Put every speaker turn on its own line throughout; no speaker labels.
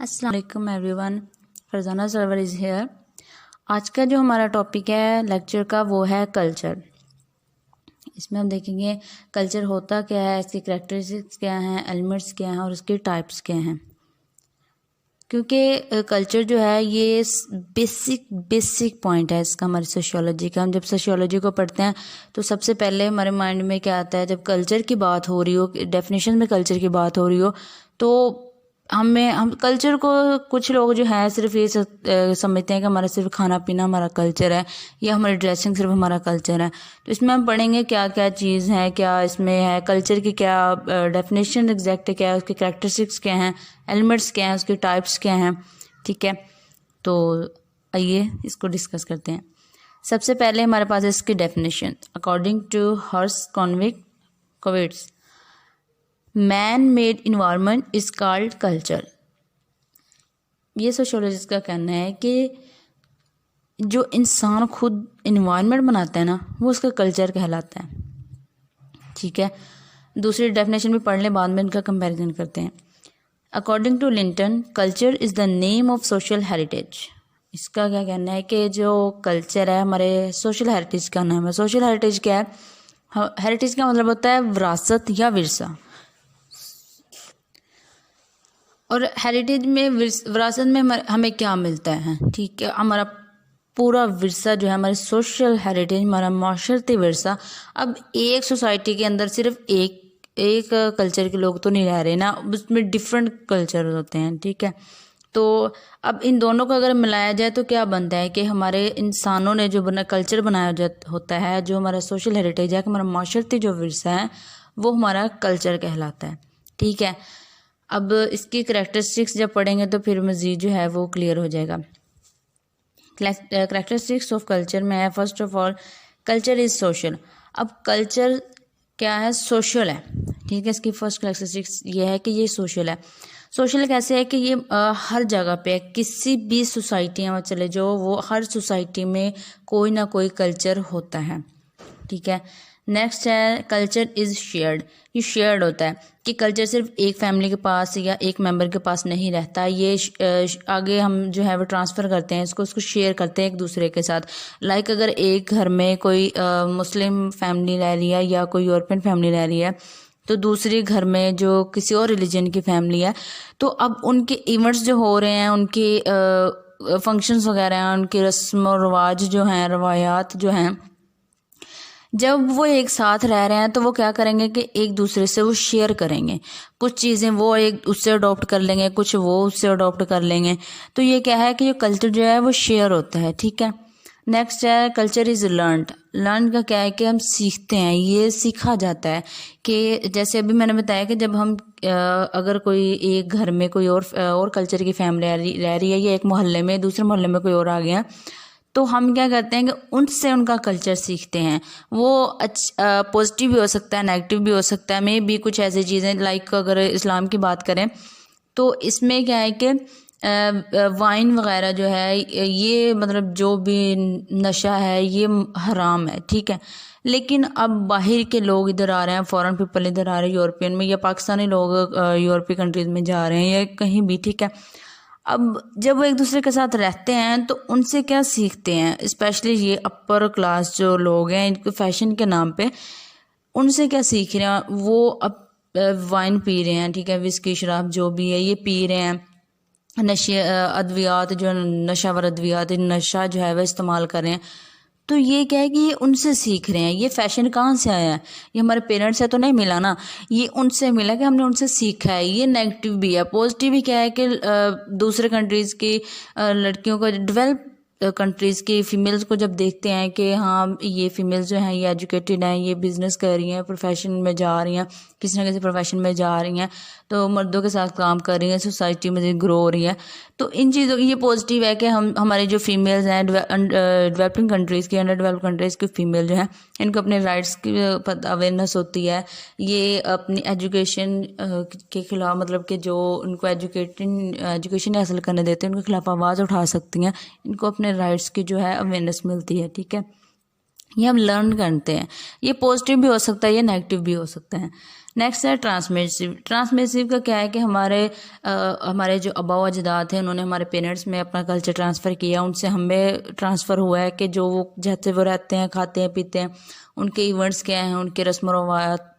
अस्सलाम वालेकुम everyone, Farzana Sarwar is here. आज का जो हमारा टॉपिक है लेक्चर का वो है कल्चर। इसमें हम देखेंगे कल्चर होता क्या है, इसकी करैक्टरिस्टिक्स क्या हैं, एलिमेंट्स क्या हैं और उसके टाइप्स क्या हैं। क्योंकि कल्चर जो है ये बेसिक पॉइंट है इसका हमारी सोशियोलॉजी का। हम जब सोशियोलॉजी को पढ़ते हैं तो सबसे पहले हमारे माइंड में क्या आता है, जब कल्चर की बात हो रही हो, डेफिनेशन में कल्चर की बात हो रही हो, तो हम कल्चर को कुछ लोग जो है सिर्फ ये समझते हैं कि हमारा सिर्फ खाना पीना हमारा कल्चर है या हमारी ड्रेसिंग सिर्फ हमारा कल्चर है। तो इसमें हम पढ़ेंगे क्या क्या चीज़ है, क्या इसमें है कल्चर की, क्या डेफिनेशन एग्जैक्ट क्या है, उसके करैक्टरिस्टिक्स क्या हैं, एलिमेंट्स क्या हैं, उसके टाइप्स क्या हैं। ठीक है, तो आइए इसको डिस्कस करते हैं। सबसे पहले हमारे पास है इसकी definition. According to Herskovits, man made environment is called culture. ये सोशियोलॉजिस्ट का कहना है कि जो इंसान खुद इन्वायरमेंट बनाता है ना, वो उसका कल्चर कहलाता है। ठीक है, दूसरी डेफिनेशन भी पढ़ लें, बाद में इनका कंपैरिजन करते हैं। According to Linton, culture is the name of social heritage. इसका क्या कहना है कि जो कल्चर है हमारे सोशल हेरिटेज का नाम है। सोशल हेरिटेज क्या है? हेरिटेज का मतलब होता है विरासत या विरसा। और हेरिटेज में विरासत में हमें क्या मिलता है? ठीक है, हमारा पूरा विरसा जो है, हमारी सोशल हेरिटेज, हमारा माशरती विरसा। अब एक सोसाइटी के अंदर सिर्फ एक कल्चर के लोग तो नहीं रह रहे ना, उसमें डिफरेंट कल्चर होते हैं। ठीक है, तो अब इन दोनों को अगर मिलाया जाए तो क्या बनता है कि हमारे इंसानों ने जो कल्चर बनाया होता है, जो हमारा सोशल हेरिटेज है, हमारा माशरती जो विरसा है, वो हमारा कल्चर कहलाता है। ठीक है, अब इसकी करैक्टरिस्टिक्स जब पढ़ेंगे तो फिर मज़ीद जो है वो क्लियर हो जाएगा। करैक्टरिस्टिक्स ऑफ कल्चर में है, first of all culture is social. अब कल्चर क्या है? सोशल है। ठीक है, इसकी फर्स्ट करैक्टरिस्टिक्स ये है कि ये सोशल है। सोशल कैसे है कि ये हर जगह पे, किसी भी सोसाइटी में चले जाओ, वो हर सोसाइटी में कोई ना कोई कल्चर होता है। ठीक है, नेक्स्ट है कल्चर इज़ शेयर्ड। ये शेयर्ड होता है कि कल्चर सिर्फ एक फैमिली के पास या एक मेंबर के पास नहीं रहता, ये आगे हम जो है वो ट्रांसफ़र करते हैं, उसको शेयर करते हैं एक दूसरे के साथ। लाइक अगर एक घर में कोई मुस्लिम फैमिली रह रही है या कोई यूरोपियन फैमिली रह रही है, तो दूसरे घर में जो किसी और रिलीजन की फैमिली है, तो अब उनके इवेंट्स जो हो रहे हैं, उनके फंक्शंस वगैरह हैं, उनके रस्म और रवाज जो हैं, रवायात जो हैं, जब वो एक साथ रह रहे हैं तो वो क्या करेंगे कि एक दूसरे से वो शेयर करेंगे। कुछ चीज़ें वो एक उससे अडॉप्ट कर लेंगे, कुछ वो उससे अडॉप्ट कर लेंगे। तो ये क्या है कि ये कल्चर जो है वो शेयर होता है। ठीक है, नेक्स्ट है कल्चर इज़ लर्नड। लर्न का क्या है कि हम सीखते हैं, ये सीखा जाता है। कि जैसे अभी मैंने बताया कि जब हम अगर कोई एक घर में कोई और कल्चर की फैमिली रह रही है, या एक मोहल्ले में, दूसरे मोहल्ले में कोई और आ गया, तो हम क्या करते हैं कि उनसे उनका कल्चर सीखते हैं। वो पॉजिटिव भी हो सकता है, नेगेटिव भी हो सकता है। में भी कुछ ऐसी चीज़ें, लाइक अगर इस्लाम की बात करें तो इसमें क्या है कि वाइन वगैरह जो है, ये मतलब जो भी नशा है ये हराम है। ठीक है, लेकिन अब बाहर के लोग इधर आ रहे हैं, फॉरेन पीपल इधर आ रहे हैं, यूरोपियन में, या पाकिस्तानी लोग यूरोपीय कंट्रीज़ में जा रहे हैं या कहीं भी। ठीक है, अब जब वो एक दूसरे के साथ रहते हैं तो उनसे क्या सीखते हैं, स्पेशली ये अपर क्लास जो लोग हैं, इनको फैशन के नाम पे उनसे क्या सीख रहे हैं? वो अब वाइन पी रहे हैं, ठीक है, विस्की शराब जो भी है ये पी रहे हैं। नशे अद्वियात जो नशावर अद्वियात, नशा जो है वह इस्तेमाल कर रहे हैं। तो ये क्या है कि ये उनसे सीख रहे हैं। ये फैशन कहाँ से आया है? ये हमारे पेरेंट्स से तो नहीं मिला ना, ये उनसे मिला कि हमने उनसे सीखा है। ये नेगेटिव भी है। पॉजिटिव भी क्या है कि दूसरे कंट्रीज़ की लड़कियों को, डेवलप कंट्रीज़ की फीमेल्स को जब देखते हैं कि हाँ ये फीमेल्स जो हैं ये एजुकेटेड हैं, ये बिज़नेस कर रही हैं, प्रोफेशन में जा रही हैं, किसी न किसी प्रोफेशन में जा रही हैं, तो मर्दों के साथ काम कर रही हैं, सोसाइटी में ग्रो हो रही है, तो इन चीज़ों ये पॉजिटिव है कि हमारी जो फीमेल्स हैं डेवलपिंग कंट्रीज़ की, अंडर डेवलप कंट्रीज़ की फीमेल जो हैं, इनको अपने राइट्स की अवेयरनेस होती है। ये अपनी एजुकेशन के खिलाफ, मतलब कि जो उनको एजुकेशन हासिल करने देते हैं, उनके खिलाफ आवाज़ उठा सकती हैं, इनको अपने राइट्स की जो है अवेयरनेस मिलती है। ठीक है, ये हम लर्न करते हैं। ये पॉजिटिव भी हो सकता है, ये नेगेटिव भी हो सकता है। नेक्स्ट है ट्रांसमिसिव। ट्रांसमिसिव का क्या है कि हमारे जो आबा व अजदाद हैं उन्होंने हमारे पेरेंट्स में अपना कल्चर ट्रांसफ़र किया, उनसे हमें ट्रांसफ़र हुआ है कि जो वो जैसे वो रहते हैं, खाते हैं, पीते हैं, उनके इवेंट्स क्या हैं, उनके रस्म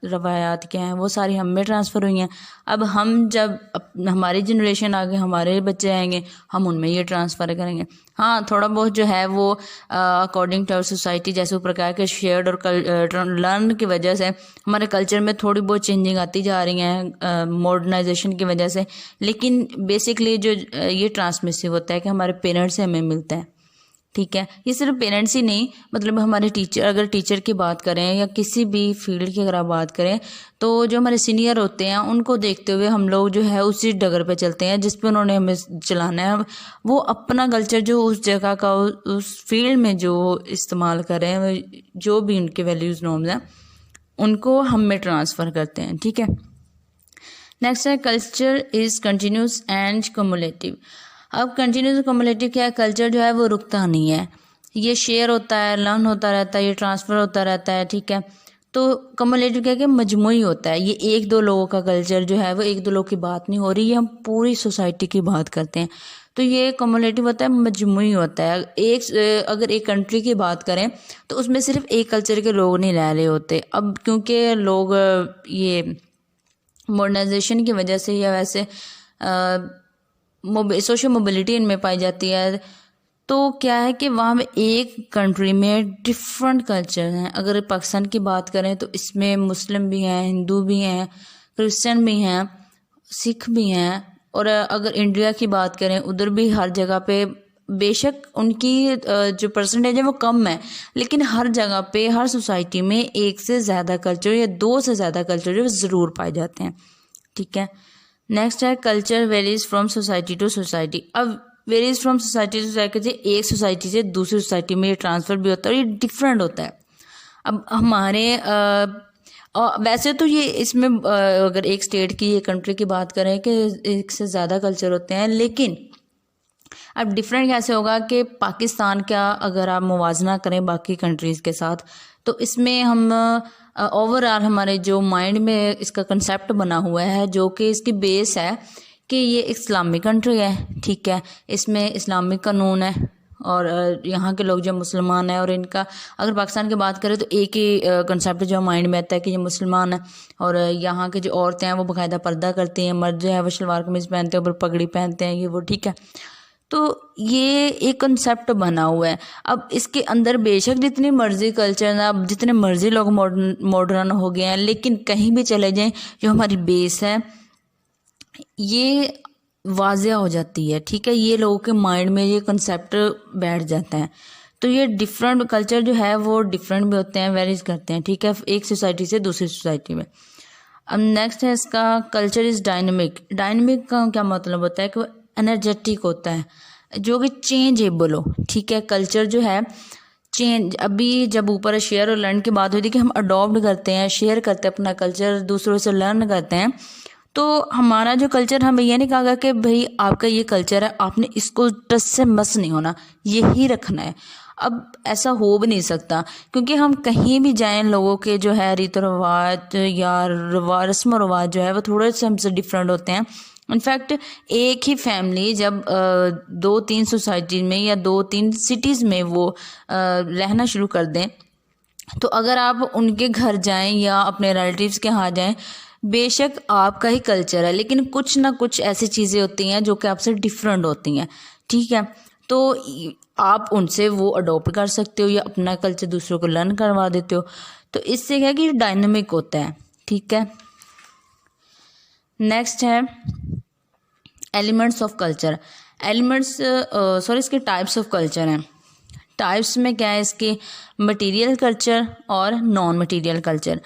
रवायात क्या हैं, वो सारी हम में ट्रांसफ़र हुई हैं। अब हम जब हमारी जनरेशन आगे, हमारे बच्चे आएंगे, हम उनमें ये ट्रांसफ़र करेंगे। हाँ, थोड़ा बहुत जो है वो अकॉर्डिंग टू सोसाइटी, जैसे ऊपर कहा कि शेयर्ड और लर्न की वजह से हमारे कल्चर में थोड़ी बहुत चेंजिंग आती जा रही हैं मॉडर्नाइजेशन की वजह से, लेकिन बेसिकली जो ये ट्रांसमिसिव होता है कि हमारे पेरेंट्स से हमें मिलता है। ठीक है, ये सिर्फ पेरेंट्स ही नहीं, मतलब हमारे टीचर, अगर टीचर की बात करें या किसी भी फील्ड की अगर आप बात करें, तो जो हमारे सीनियर होते हैं उनको देखते हुए हम लोग जो है उसी डगर पे चलते हैं जिस पे उन्होंने हमें चलाना है। वो अपना कल्चर जो उस जगह का, उस फील्ड में जो इस्तेमाल कर रहे हैं, जो भी उनके वैल्यूज़ नॉर्म्स हैं, उनको हम में ट्रांसफ़र करते हैं। ठीक है, नेक्स्ट है culture is continuous and cumulative. अब कंटिन्यूस कम्युलेटिव क्या है, कल्चर जो है वो रुकता नहीं है, ये शेयर होता है, लर्न होता रहता है, ये ट्रांसफ़र होता रहता है। ठीक है, तो कम्युलेटिव क्या है कि मजमूई होता है, ये एक दो लोगों का कल्चर जो है वो एक दो लोगों की बात नहीं हो रही, ये हम पूरी सोसाइटी की बात करते हैं। तो ये कम्युलेटिव होता है, मजमूई होता है। अगर एक कंट्री की बात करें तो उसमें सिर्फ एक कल्चर के लोग नहीं रह रहे होते। अब क्योंकि लोग ये मॉडर्नाइजेशन की वजह से या वैसे सोशल मोबिलिटी इनमें पाई जाती है, तो क्या है कि वहाँ में एक कंट्री में डिफरेंट कल्चर हैं। अगर पाकिस्तान की बात करें तो इसमें मुस्लिम भी हैं, हिंदू भी हैं, क्रिश्चियन भी हैं, सिख भी हैं, और अगर इंडिया की बात करें उधर भी हर जगह पे बेशक उनकी जो परसेंटेज है वो कम है, लेकिन हर जगह पे, हर सोसाइटी में एक से ज़्यादा कल्चर या दो से ज़्यादा कल्चर जो ज़रूर पाए जाते हैं। ठीक है, नेक्स्ट है culture varies from society to society. अब varies from society to society, एक सोसाइटी से दूसरी सोसाइटी में ये ट्रांसफ़र भी होता है और ये डिफरेंट होता है। अब हमारे वैसे तो ये इसमें अगर एक स्टेट की, एक कंट्री की बात करें कि एक से ज़्यादा कल्चर होते हैं, लेकिन अब डिफरेंट कैसे होगा कि पाकिस्तान का अगर आप मुवाजना करें बाकी कंट्रीज़ के साथ, तो इसमें हम ओवरऑल हमारे जो माइंड में इसका कंसेप्ट बना हुआ है, जो कि इसकी बेस है कि ये इस्लामिक कंट्री है। ठीक है, इसमें इस्लामिक कानून है और यहाँ के लोग जो मुसलमान हैं, और इनका अगर पाकिस्तान की बात करें तो एक ही कंसेप्ट जो माइंड में आता है कि ये मुसलमान है, और यहाँ के जो औरतें हैं वो बाकायदा पर्दा करती हैं, मर्द जो है वो शलवार कमीज़ पहनते हैं, ऊपर पगड़ी पहनते हैं, ये वो। ठीक है, तो ये एक कंसेप्ट बना हुआ है। अब इसके अंदर बेशक जितनी मर्जी कल्चर है, अब जितने मर्जी लोग मॉडर्न हो गए हैं, लेकिन कहीं भी चले जाएं जो हमारी बेस है ये वाज़िया हो जाती है। ठीक है, ये लोगों के माइंड में ये कंसेप्ट बैठ जाता है। तो ये डिफरेंट कल्चर जो है वो डिफरेंट भी होते हैं, वेरीज करते हैं। ठीक है, एक सोसाइटी से दूसरी सोसाइटी में। अब नेक्स्ट है इसका कल्चर इज़ डायनेमिक। डायनेमिक का क्या मतलब होता है कि वो एनर्जेटिक होता है, जो कि चेंजेबल हो। ठीक है, कल्चर जो है चेंज, अभी जब ऊपर शेयर और लर्न की बात हुई थी कि हम अडॉप्ट करते हैं, शेयर करते हैं अपना कल्चर, दूसरों से लर्न करते हैं, तो हमारा जो कल्चर, हमें ये नहीं कहा गया कि भाई आपका ये कल्चर है, आपने इसको टच से मस नहीं होना, यही रखना है। अब ऐसा हो भी नहीं सकता, क्योंकि हम कहीं भी जाएं, लोगों के जो है रीति रिवाज या रस्म रवाज जो है वो थोड़े से हमसे डिफरेंट होते हैं। इनफैक्ट एक ही फैमिली जब 2-3 सोसाइटी में या 2-3 सिटीज़ में वो रहना शुरू कर दें, तो अगर आप उनके घर जाएं या अपने रिलेटिव्स के यहाँ जाएं, बेशक आपका ही कल्चर है, लेकिन कुछ ना कुछ ऐसी चीज़ें होती हैं जो कि आपसे डिफरेंट होती हैं। ठीक है, तो आप उनसे वो अडॉप्ट कर सकते हो या अपना कल्चर दूसरों को लर्न करवा देते हो। तो इससे क्या है कि डायनेमिक होता है। ठीक है, नेक्स्ट है एलिमेंट्स ऑफ कल्चर। इसके टाइप्स ऑफ कल्चर हैं। टाइप्स में क्या है इसके, मटेरियल कल्चर और नॉन मटेरियल कल्चर।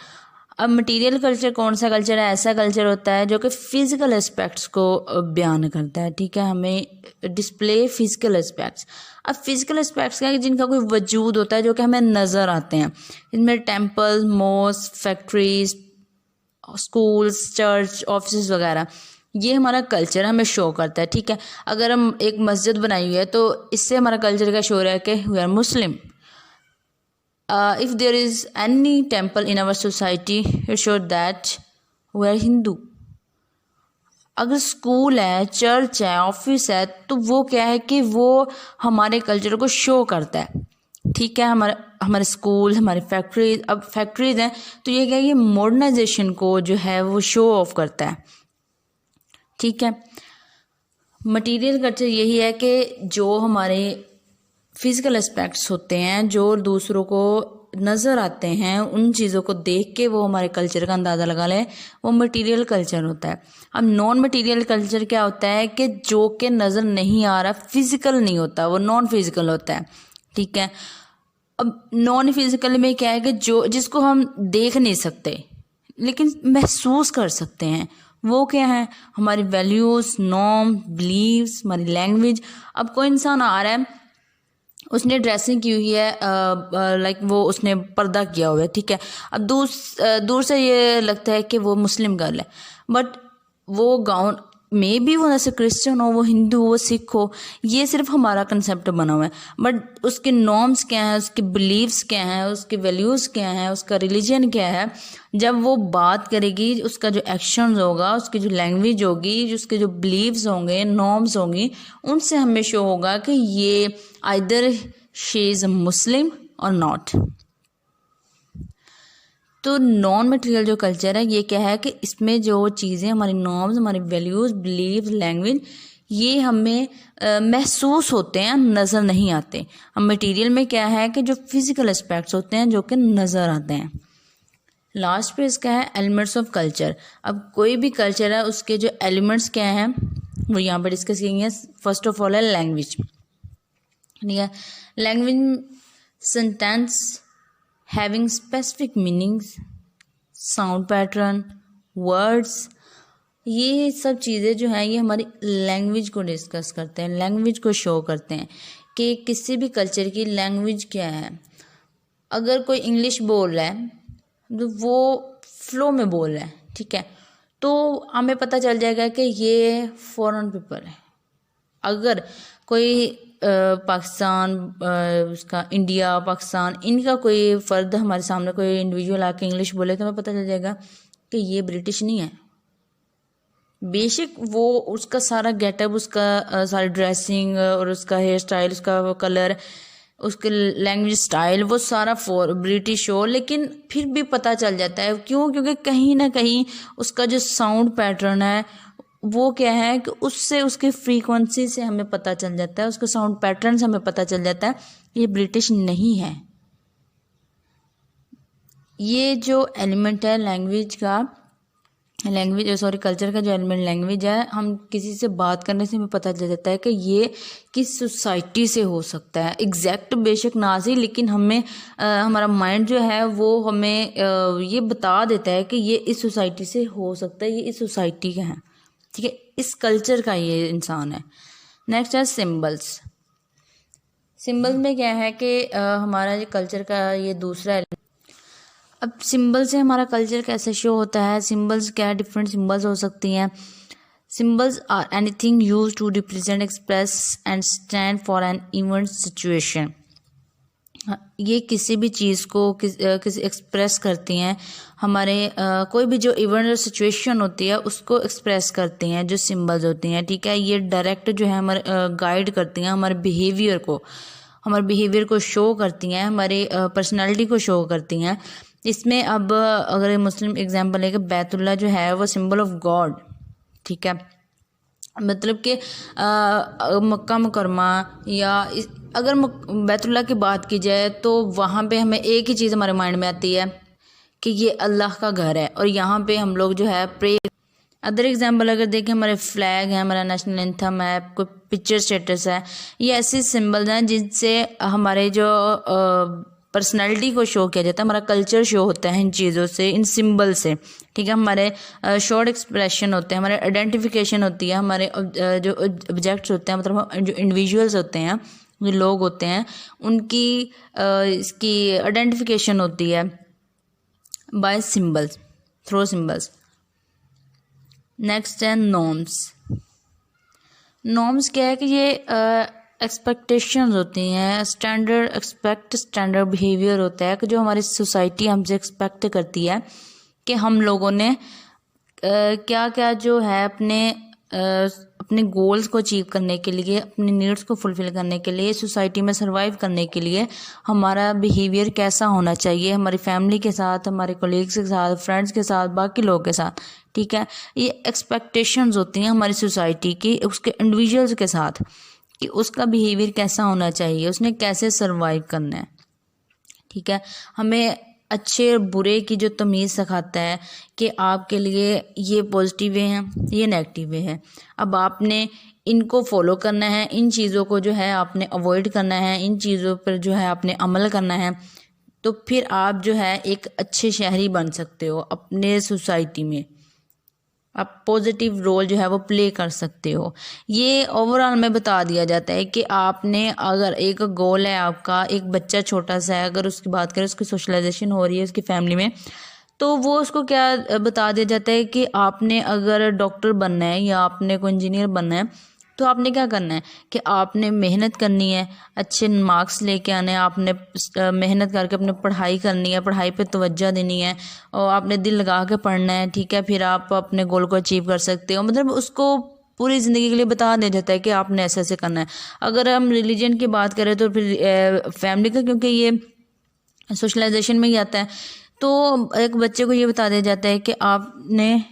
अब मटेरियल कल्चर कौन सा कल्चर है, ऐसा कल्चर होता है जो कि फिजिकल एस्पेक्ट्स को बयान करता है। ठीक है, हमें डिस्प्ले फिजिकल एस्पेक्ट्स। अब फिजिकल एस्पेक्ट्स क्या है, जिनका कोई वजूद होता है जो कि हमें नज़र आते हैं। इनमें temple, mosque, factories, schools, church, office वगैरह, ये हमारा कल्चर हमें शो करता है। ठीक है, अगर हम एक मस्जिद बनाई हुई है तो इससे हमारा कल्चर का शो रहा है कि we are Muslim. If there is any temple in our society, it show that वो है हिंदू। अगर स्कूल है, चर्च है, ऑफिस है, तो वो क्या है कि वो हमारे कल्चर को शो करता है। ठीक है, हमारे हमारे स्कूल, हमारी फैक्ट्रीज, अब फैक्ट्रीज हैं तो ये क्या है, ये मॉडर्नाइजेशन को जो है वो शो ऑफ करता है। ठीक है, मटेरियल कल्चर यही है कि जो हमारे फिजिकल एस्पेक्ट्स होते हैं, जो दूसरों को नज़र आते हैं, उन चीज़ों को देख के वो हमारे कल्चर का अंदाज़ा लगा लें, वो मटेरियल कल्चर होता है। अब नॉन मटेरियल कल्चर क्या होता है कि जो कि नज़र नहीं आ रहा, फिजिकल नहीं होता, वो नॉन फिजिकल होता है। ठीक है, अब नॉन फिजिकल में क्या है कि जो जिसको हम देख नहीं सकते लेकिन महसूस कर सकते हैं, वो क्या है, हमारी वैल्यूज़, नॉर्म, बिलीव्स, हमारी लैंग्वेज। अब कोई इंसान आ रहा है, उसने ड्रेसिंग की हुई है, लाइक वो उसने पर्दा किया हुआ है, ठीक है। अब दूर से ये लगता है कि वो मुस्लिम गर्ल है, बट वो गाउन में भी वो जैसे क्रिश्चियन हो, वो हिंदू हो, वो सिख हो, ये सिर्फ हमारा कंसेप्ट बना हुआ है। बट उसके नॉर्म्स क्या हैं, उसके बिलीव्स क्या हैं, उसके वैल्यूज़ क्या हैं, उसका रिलीजन क्या है, जब वो बात करेगी, उसका जो एक्शंस होगा, उसकी जो लैंग्वेज होगी, उसके जो बिलीव्स होंगे, नॉर्म्स होंगी, उनसे हमें शो होगा कि ये आइदर शी इज़ अ मुस्लिम और नॉट। तो नॉन मटेरियल जो कल्चर है, ये क्या है कि इसमें जो चीज़ें, हमारी नॉर्म्स, हमारी वैल्यूज़, बिलीव, लैंग्वेज, ये हमें महसूस होते हैं, नज़र नहीं आते। अब मटेरियल में क्या है कि जो फिजिकल एस्पेक्ट्स होते हैं, जो कि नज़र आते हैं। लास्ट पे इसका है एलिमेंट्स ऑफ कल्चर। अब कोई भी कल्चर है, उसके जो एलिमेंट्स क्या हैं वो यहाँ पर डिस्कस किए। फर्स्ट ऑफ ऑल है लैंग्वेज। ठीक है, language sentence having specific meanings, sound pattern, words, ये सब चीज़ें जो हैं ये हमारी लैंग्वेज को डिस्कस करते हैं, लैंग्वेज को शो करते हैं कि किसी भी कल्चर की लैंग्वेज क्या है। अगर कोई इंग्लिश बोल रहा है तो वो फ्लो में बोल रहा है, ठीक है, तो हमें पता चल जाएगा कि ये फॉरेन पीपल है। अगर कोई पाकिस्तान, उसका इंडिया, पाकिस्तान, इनका कोई फ़र्द हमारे सामने, कोई इंडिविजुअल आके इंग्लिश बोले, तो हमें पता चल जाएगा कि ये ब्रिटिश नहीं है। बेशक वो उसका सारा गेटअप, उसका सारी ड्रेसिंग और उसका हेयर स्टाइल, उसका कलर, उसके लैंग्वेज स्टाइल, वो सारा ब्रिटिश हो, लेकिन फिर भी पता चल जाता है। क्यों? क्योंकि कहीं ना कहीं उसका जो साउंड पैटर्न है वो क्या है कि उससे, उसकी फ्रीक्वेंसी से हमें पता चल जाता है, उसके साउंड पैटर्न से हमें पता चल जाता है ये ब्रिटिश नहीं है। ये जो एलिमेंट है लैंग्वेज का, कल्चर का जो एलिमेंट लैंग्वेज है, हम किसी से बात करने से हमें पता चल जाता है कि ये किस सोसाइटी से हो सकता है। एग्जैक्ट बेशक ना सही, लेकिन हमें हमारा माइंड जो है वो हमें ये बता देता है कि ये इस सोसाइटी से हो सकता है, ये इस सोसाइटी का है। ठीक है, इस कल्चर का ये इंसान है। नेक्स्ट है सिंबल्स। सिंबल्स में क्या है कि हमारा ये कल्चर का ये दूसरा है। अब सिंबल से हमारा कल्चर कैसे शो होता है, सिंबल्स क्या है, डिफरेंट सिंबल्स हो सकती हैं। Symbols are anything use to represent, express and stand for an event situation. ये किसी भी चीज़ को किसी एक्सप्रेस करती हैं, हमारे कोई भी जो इवेंट और सिचुएशन होती है उसको एक्सप्रेस करती हैं जो सिंबल्स होती हैं। ठीक है, ये डायरेक्ट जो है हमारे गाइड करती हैं, हमारे बिहेवियर को शो करती हैं, हमारी पर्सनालिटी को शो करती हैं। इसमें अब अगर मुस्लिम एग्जाम्पल है कि बैतुल्ला जो है वो सिंबल ऑफ गॉड। ठीक है, मतलब कि मक्का मुकरमा, या अगर बैतुल्ला की बात की जाए तो वहाँ पे हमें एक ही चीज़ हमारे माइंड में आती है कि ये अल्लाह का घर है, और यहाँ पे हम लोग जो है प्रे। अदर एग्जाम्पल अगर देखें, हमारे फ्लैग है, हमारा नेशनल एंथम है, कोई पिक्चर स्टेटस है, ये ऐसे सिंबल्स हैं जिनसे हमारे जो पर्सनैलिटी को शो किया जाता है, हमारा कल्चर शो होता है इन चीज़ों से, इन सिंबल से। ठीक है, हमारे शॉर्ट एक्सप्रेशन होते हैं, हमारे आइडेंटिफिकेशन होती है, हमारे जो ऑब्जेक्ट्स होते हैं, मतलब जो इंडिविजुअल्स होते हैं, जो लोग होते हैं, उनकी इसकी आइडेंटिफिकेशन होती है by symbols, through symbols. Next है नॉर्म्स। नॉर्म्स क्या है कि ये एक्सपेक्टेशंस होती हैं, स्टैंडर्ड बिहेवियर होता है कि जो हमारी सोसाइटी हमसे एक्सपेक्ट करती है कि हम लोगों ने क्या क्या जो है अपने गोल्स को अचीव करने के लिए, अपनी नीड्स को फुलफ़िल करने के लिए, सोसाइटी में सर्वाइव करने के लिए हमारा बिहेवियर कैसा होना चाहिए हमारी फैमिली के साथ, हमारे कोलीग्स के साथ, फ्रेंड्स के साथ, बाकी लोगों के साथ। ठीक है, ये एक्सपेक्टेशंस होती हैं हमारी सोसाइटी की उसके इंडिविजुअल्स के साथ कि उसका बिहेवियर कैसा होना चाहिए, उसने कैसे सर्वाइव करना है। ठीक है, हमें अच्छे और बुरे की जो तमीज़ सिखाता है कि आपके लिए ये पॉजिटिव वे हैं, ये नेगेटिव वे हैं। अब आपने इनको फॉलो करना है, इन चीज़ों को जो है आपने अवॉइड करना है, इन चीज़ों पर जो है आपने अमल करना है, तो फिर आप जो है एक अच्छे शहरी बन सकते हो अपने सोसाइटी में। आप पॉजिटिव रोल जो है वो प्ले कर सकते हो। ये ओवरऑल में बता दिया जाता है कि आपने अगर एक गोल है आपका, एक बच्चा छोटा सा है, अगर उसकी बात करें, उसकी सोशलाइजेशन हो रही है उसकी फैमिली में, तो वो उसको क्या बता दिया जाता है कि आपने अगर डॉक्टर बनना है या आपने कोई इंजीनियर बनना है, तो आपने क्या करना है कि आपने मेहनत करनी है, अच्छे मार्क्स लेके आने हैं, आपने मेहनत करके अपने पढ़ाई करनी है, पढ़ाई पे तवज्जो देनी है और आपने दिल लगा के पढ़ना है। ठीक है, फिर आप अपने गोल को अचीव कर सकते हो। मतलब उसको पूरी ज़िंदगी के लिए बता दिया जाता है कि आपने ऐसे ऐसे करना है। अगर हम रिलीजन की बात करें तो फिर फैमिली का, क्योंकि ये सोशलाइजेशन में ही आता है, तो एक बच्चे को ये बता दिया जाता है कि आपने,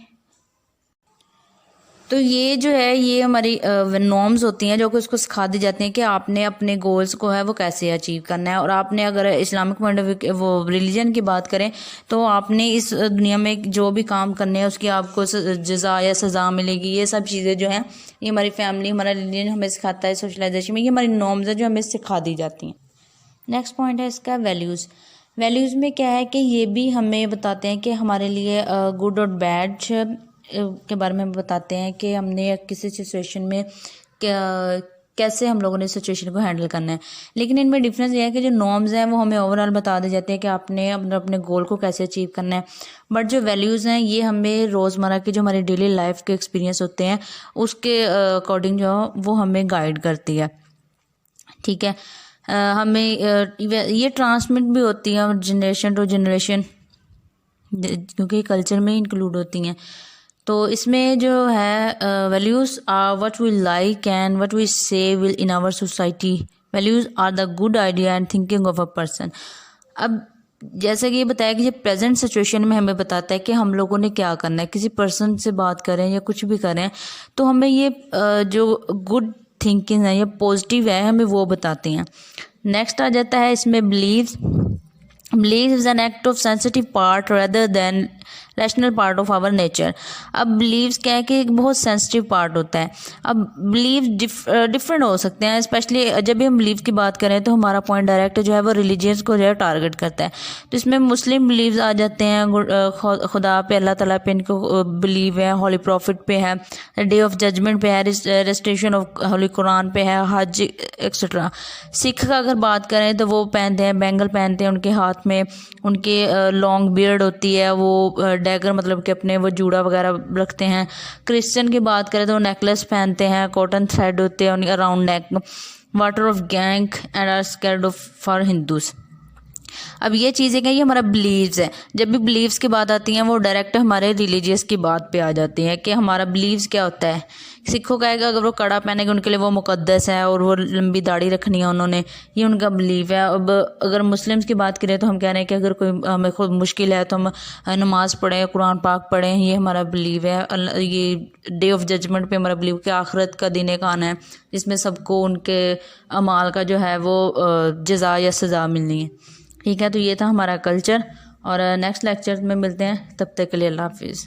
तो ये जो है ये हमारी नॉर्म्स होती हैं जो कि उसको सिखा दी जाती हैं कि आपने अपने गोल्स को है वो कैसे अचीव करना है। और आपने अगर इस्लामिक पॉइंट ऑफ व्यू वो रिलीजन की बात करें तो आपने इस दुनिया में जो भी काम करने हैं उसकी आपको जज़ा या सज़ा मिलेगी। ये सब चीज़ें जो हैं ये हमारी फैमिली, हमारा रिलीजन हमें सिखाता है। सोशलाइजेशन में ये हमारी नॉर्म्स है जो हमें सिखा दी जाती हैं। नेक्स्ट पॉइंट है इसका वैल्यूज़। वैल्यूज़ में क्या है कि ये भी हमें बताते हैं कि हमारे लिए गुड और बैड के बारे में बताते हैं कि हमने किसी सिचुएशन में कैसे हम लोगों ने सिचुएशन को हैंडल करना है। लेकिन इनमें डिफरेंस ये है कि जो नॉर्म्स हैं वो हमें ओवरऑल बता दिए जाते हैं कि आपने अपने गोल को कैसे अचीव करना है, बट जो वैल्यूज़ हैं ये हमें रोज़मर्रा की जो हमारी डेली लाइफ के एक्सपीरियंस होते हैं उसके अकॉर्डिंग जो वो हमें गाइड करती है। ठीक है, हमें ये ट्रांसमिट भी होती है जनरेशन टू जनरेशन, क्योंकि कल्चर में इंक्लूड होती हैं। तो इसमें जो है values are what we like and what we say will in our society. Values are the good idea and thinking of a person. अब जैसे कि ये बताया कि ये प्रेजेंट सिचुएशन में हमें बताता है कि हम लोगों ने क्या करना है। किसी पर्सन से बात करें या कुछ भी करें तो हमें ये जो गुड थिंकिंग है या पॉजिटिव है हमें वो बताते हैं। नेक्स्ट आ जाता है इसमें believes. Believe is an act of sensitive part rather than rational part of our nature. अब बिलीव्स क्या है कि एक बहुत सेंसिटिव पार्ट होता है। अब बिलीव डिफरेंट हो सकते हैं, स्पेशली जब भी हम बिलीव की बात करें तो हमारा पॉइंट डायरेक्ट जो है वो रिलीजियस को जो है टारगेट करता है। तो इसमें मुस्लिम बिलीव्स आ जाते हैं, खुदा पे, अल्लाह ताला पे इनको बिलीव है, होली प्रॉफिट पे है, डे ऑफ जजमेंट पे है, रेस्ट्रेशन ऑफ होली कुरान पे है, हज एक्सेट्रा। सिख का अगर बात करें तो वो पहनते हैं, बैंगल पहनते हैं, उनके हाथ में उनके लॉन्ग बियर्ड होती है, वो डैगर मतलब कि अपने वो जूड़ा वगैरह रखते हैं। क्रिश्चियन की बात करें तो वो नेकलेस पहनते हैं, कॉटन थ्रेड होते हैं उनके around neck. Water of Ganga and are scared of for Hindus. अब ये चीज़ें क्या, ये हमारा बिलीव्स है। जब भी बिलीव्स की बात आती है वो डायरेक्ट हमारे रिलीजियस की बात पे आ जाती है कि हमारा बिलीव्स क्या होता है। सिखों का है कि अगर वो कड़ा पहनेंगे उनके लिए वो मुकद्दस है और वो लंबी दाढ़ी रखनी है उन्होंने, ये उनका बिलीव है। अब अगर मुस्लिम्स की बात करें तो हम कह रहे हैं कि अगर कोई हमें खुद मुश्किल है तो हम नमाज़ पढ़ें, कुरान पाक पढ़ें, ये हमारा बिलीव है। ये डे ऑफ जजमेंट पे हमारा बिलीव कि आखिरत का दिन एक आना है जिसमें सबको उनके अमाल का जो है वो जज़ा या सज़ा मिलनी है। ठीक है, तो ये था हमारा कल्चर और नेक्स्ट लेक्चर में मिलते हैं। तब तक के लिए अल्लाह हाफिज़।